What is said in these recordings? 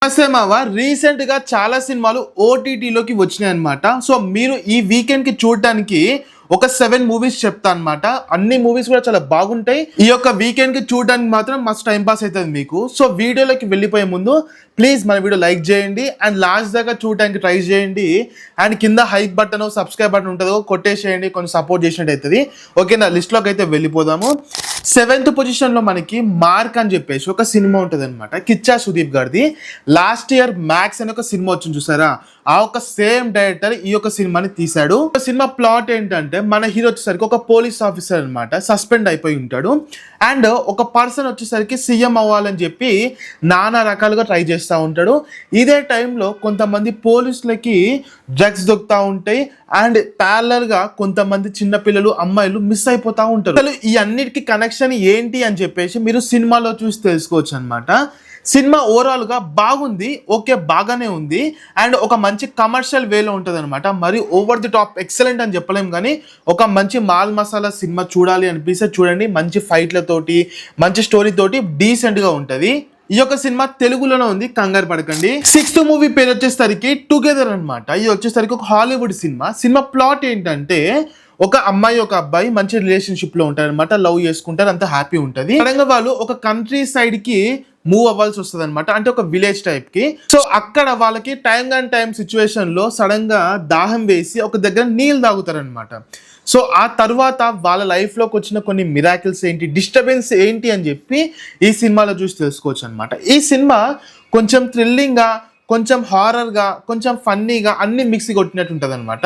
నమస్తే మావ. రీసెంట్ గా చాలా సినిమాలు ఓటీటీలోకి వచ్చినాయి అనమాట. సో మీరు ఈ వీకెండ్ కి చూడటానికి ఒక 7 మూవీస్ చెప్తా అనమాట. అన్ని మూవీస్ కూడా చాలా బాగుంటాయి. ఈ యొక్క వీకెండ్ కి చూడడానికి మాత్రం మస్తు టైం పాస్ అవుతుంది మీకు. సో వీడియోలోకి వెళ్ళిపోయే ముందు ప్లీజ్ మన వీడియో లైక్ చేయండి అండ్ లాస్ట్ దాకా చూడడానికి ట్రై చేయండి. అండ్ కింద హైప్ బటన్ సబ్స్క్రైబ్ బటన్ ఉంటుందో కొట్టేసేయండి, కొంచెం సపోర్ట్ చేసినట్టు అవుతుంది. ఓకేనా, లిస్ట్లోకి అయితే వెళ్ళిపోదాము. 7th పొజిషన్లో మనకి మార్క్ అని చెప్పేసి ఒక సినిమా ఉంటుంది అనమాట, కిచ్చా సుదీప్ గారిది. లాస్ట్ ఇయర్ మ్యాక్స్ అని ఒక సినిమా వచ్చింది చూసారా, ఆ ఒక సేమ్ డైరెక్టర్ ఈ యొక్క సినిమాని తీశాడు. సినిమా ప్లాట్ ఏంటంటే మన హీరో వచ్చేసరికి ఒక పోలీస్ ఆఫీసర్ అనమాట, సస్పెండ్ అయిపోయి ఉంటాడు. అండ్ ఒక పర్సన్ వచ్చేసరికి సీఎం అవ్వాలని చెప్పి నానా రకాలుగా ట్రై చేస్తూ ఉంటాడు. ఇదే టైంలో కొంతమంది పోలీసులకి డ్రగ్స్ దొరుకుతూ ఉంటాయి అండ్ ప్యారలల్ గా కొంతమంది చిన్నపిల్లలు అమ్మాయిలు మిస్ అయిపోతూ ఉంటారు. అసలు ఈ అన్నిటికీ కనెక్షన్ ఏంటి అని చెప్పేసి మీరు సినిమాలో చూసి తెలుసుకోవచ్చు అనమాట. సినిమా ఓవరాల్ గా బాగుంది, ఓకే బాగానే ఉంది అండ్ ఒక మంచి కమర్షియల్ వేలో ఉంటుంది అనమాట. మరి ఓవర్ ది టాప్ ఎక్సలెంట్ అని చెప్పలేం, కానీ ఒక మంచి మాల్ మసాలా సినిమా చూడాలి అనిపిస్తే చూడండి. మంచి ఫైట్లతోటి మంచి స్టోరీ తోటి డీసెంట్ గా ఉంటది. ఈ యొక్క సినిమా తెలుగులోనే ఉంది, కంగారు పడకండి. 6th మూవీ పేరు వచ్చేసరికి టుగెదర్ అనమాట. ఇది వచ్చేసరికి ఒక హాలీవుడ్ సినిమా. సినిమా ప్లాట్ ఏంటంటే ఒక అమ్మాయి ఒక అబ్బాయి మంచి రిలేషన్షిప్ లో ఉంటారు అనమాట, లవ్ చేసుకుంటారు, అంత హ్యాపీ ఉంటుంది. సడన్ గా వాళ్ళు ఒక కంట్రీ సైడ్ కి మూవ్ అవ్వాల్సి వస్తుంది అనమాట, అంటే ఒక విలేజ్ టైప్ కి. సో అక్కడ వాళ్ళకి టైం అండ్ టైం సిచ్యువేషన్ లో సడన్ గా దాహం వేసి ఒక దగ్గర నీళ్ళు తాగుతారు అనమాట. సో ఆ తర్వాత వాళ్ళ లైఫ్లోకి వచ్చిన కొన్ని మిరాకిల్స్ ఏంటి, డిస్టర్బెన్స్ ఏంటి అని చెప్పి ఈ సినిమాలో చూసి తెలుసుకోవచ్చు అనమాట. ఈ సినిమా కొంచెం థ్రిల్లింగ్గా, కొంచెం హారర్గా, కొంచెం ఫన్నీగా అన్ని మిక్స్ కొట్టినట్టు ఉంటుంది అనమాట.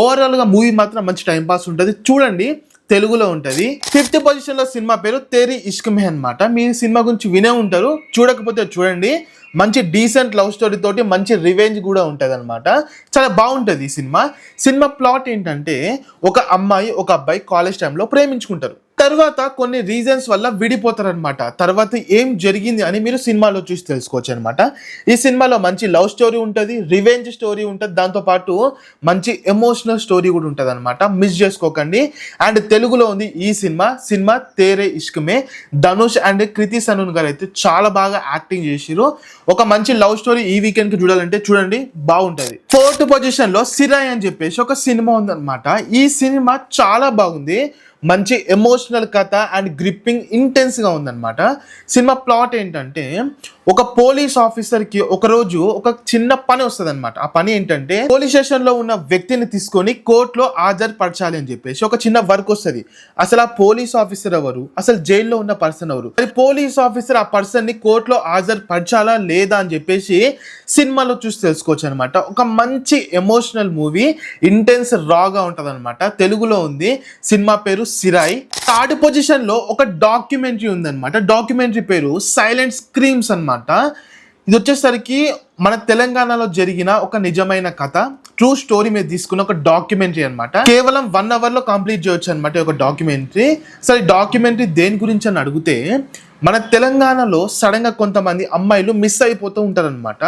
ఓవరాల్గా మూవీ మాత్రం మంచి టైంపాస్ ఉంటుంది, చూడండి, తెలుగులో ఉంటుంది. 5th పొజిషన్లో సినిమా పేరు తేరీ ఇష్క్ మే అనమాట. మీరు సినిమా గురించి వినే ఉంటారు, చూడకపోతే చూడండి. మంచి డీసెంట్ లవ్ స్టోరీ తోటి మంచి రివెంజ్ కూడా ఉంటుంది అనమాట. చాలా బాగుంటుంది ఈ సినిమా. సినిమా ప్లాట్ ఏంటంటే ఒక అమ్మాయి ఒక అబ్బాయి కాలేజ్ టైంలో ప్రేమించుకుంటారు. తర్వాత కొన్ని రీజన్స్ వల్ల విడిపోతారు అనమాట. తర్వాత ఏం జరిగింది అని మీరు సినిమాలో చూసి తెలుసుకోవచ్చు అనమాట. ఈ సినిమాలో మంచి లవ్ స్టోరీ ఉంటుంది, రివెంజ్ స్టోరీ ఉంటుంది, దాంతోపాటు మంచి ఎమోషనల్ స్టోరీ కూడా ఉంటుంది అనమాట. మిస్ చేసుకోకండి. అండ్ తెలుగులో ఉంది ఈ సినిమా తేరే ఇష్క్ మే. ధనుష్ అండ్ కృతి సనూన్ గారు అయితే చాలా బాగా యాక్టింగ్ చేసిరు. ఒక మంచి లవ్ స్టోరీ ఈ వీకెండ్ కి చూడాలంటే చూడండి, బాగుంటుంది. 4th పొజిషన్ లో సిరాయ్ అని చెప్పేసి ఒక సినిమా ఉందన్నమాట. ఈ సినిమా చాలా బాగుంది, మంచి ఎమోషనల్ కథ అండ్ గ్రిప్పింగ్ ఇంటెన్స్ గా ఉందన్నమాట. సినిమా ప్లాట్ ఏంటంటే ఒక పోలీస్ ఆఫీసర్ కి ఒకరోజు ఒక చిన్న పని వస్తుంది అనమాట. ఆ పని ఏంటంటే పోలీస్ స్టేషన్ లో ఉన్న వ్యక్తిని తీసుకొని కోర్టులో హాజరుపరచాలి అని చెప్పేసి ఒక చిన్న వర్క్ వస్తుంది. అసలు ఆ పోలీస్ ఆఫీసర్ ఎవరు, అసలు జైల్లో ఉన్న పర్సన్ ఎవరు, మరి పోలీస్ ఆఫీసర్ ఆ పర్సన్ ని కోర్టులో హాజరుపరచాలా లేదా అని చెప్పేసి సినిమాలో చూసి తెలుసుకోవచ్చు అనమాట. ఒక మంచి ఎమోషనల్ మూవీ, ఇంటెన్స్ రాగా ఉంటది అనమాట. తెలుగులో ఉంది. సినిమా పేరు సిరాయ్. 3rd పొజిషన్ లో ఒక డాక్యుమెంటరీ ఉందన్నమాట. డాక్యుమెంటరీ పేరు సైలెంట్ స్క్రీమ్స్ అన్నమాట. ఇది వచ్చేసరికి మన తెలంగాణలో జరిగిన ఒక నిజమైన కథ, ట్రూ స్టోరీ మీద తీసుకున్న ఒక డాక్యుమెంటరీ అనమాట. కేవలం 1 hour లో కంప్లీట్ చేయొచ్చు అనమాట ఒక డాక్యుమెంటరీ. సరే, డాక్యుమెంటరీ దేని గురించి అని అడిగితే మన తెలంగాణలో సడన్ గా కొంతమంది అమ్మాయిలు మిస్ అయిపోతూ ఉంటారనమాట.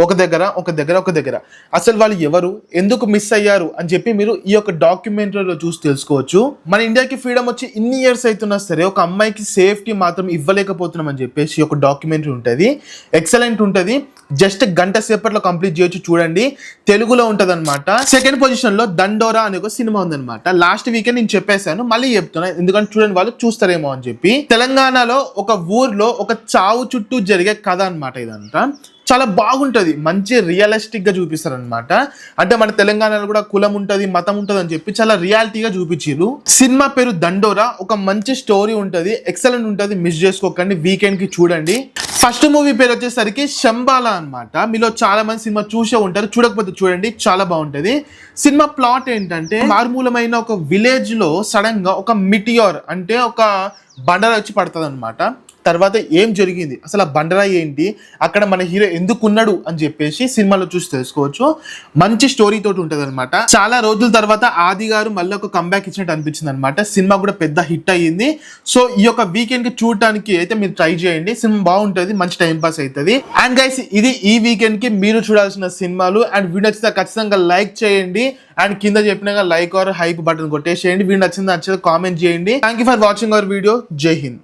ఒక దగ్గర అసలు వాళ్ళు ఎవరు, ఎందుకు మిస్ అయ్యారు అని చెప్పి మీరు ఈ యొక్క డాక్యుమెంటరీలో చూసి తెలుసుకోవచ్చు. మన ఇండియాకి ఫ్రీడమ్ వచ్చి ఇన్ని ఇయర్స్ అవుతున్నా సరే ఒక అమ్మాయికి సేఫ్టీ మాత్రం ఇవ్వలేకపోతున్నాం అని చెప్పేసి ఒక డాక్యుమెంటరీ ఉంటుంది. ఎక్సలెంట్ ఉంటుంది, జస్ట్ గంట సేపట్లో కంప్లీట్ చేయొచ్చు, చూడండి, తెలుగులో ఉంటుంది అనమాట. 2nd పొజిషన్ లో దండోరా అనే ఒక సినిమా ఉందన్నమాట. లాస్ట్ వీకెండ్ నేను చెప్పేశాను, మళ్ళీ చెప్తున్నా ఎందుకంటే చూడండి వాళ్ళు చూస్తారేమో అని చెప్పి. తెలంగాణలో ఒక ఊర్లో ఒక చావు చుట్టూ జరిగే కథ అనమాట. ఇదంతా చాలా బాగుంటుంది, మంచి రియలిస్టిక్ గా చూపిస్తారు అనమాట. అంటే మన తెలంగాణలో కూడా కులం ఉంటుంది, మతం ఉంటుంది అని చెప్పి చాలా రియాలిటీగా చూపించారు. సినిమా పేరు దండోరా. ఒక మంచి స్టోరీ ఉంటుంది, ఎక్సలెంట్ ఉంటుంది, మిస్ చేసుకోకండి, వీకెండ్ కి చూడండి. ఫస్ట్ మూవీ పేరు వచ్చేసరికి శంబాలా అనమాట. మీలో చాలా మంది సినిమా చూసే ఉంటారు, చూడకపోతే చూడండి, చాలా బాగుంటుంది. సినిమా ప్లాట్ ఏంటంటే మారుమూలమైన ఒక విలేజ్ లో సడన్ గా ఒక మిటియోర్ అంటే ఒక బండర వచ్చి పడుతుంది అనమాట. తర్వాత ఏం జరిగింది, అసలు ఆ బండరాయి ఏంటి, అక్కడ మన హీరో ఎందుకున్నాడు అని చెప్పేసి సినిమాలో చూసి తెలుసుకోవచ్చు. మంచి స్టోరీ తోటి ఉంటుంది అనమాట. చాలా రోజుల తర్వాత ఆది గారు మళ్ళీ ఒక కంబ్యాక్ ఇచ్చినట్టు అనిపించింది అనమాట. సినిమా కూడా పెద్ద హిట్ అయ్యింది. సో ఈ యొక్క వీకెండ్ కి చూడటానికి అయితే మీరు ట్రై చేయండి, సినిమా బాగుంటుంది, మంచి టైం పాస్ అవుతుంది. అండ్ గైస్, ఇది ఈ వీకెండ్ కి మీరు చూడాల్సిన సినిమాలు. అండ్ వీడియో నచ్చితే ఖచ్చితంగా లైక్ చేయండి అండ్ కింద చెప్పినాక లైక్ ఆర్ హైప్ బటన్ కొట్టేసేయండి. వీడియో నచ్చింది కామెంట్ చేయండి. Thank you for watching our video. Jai Hind.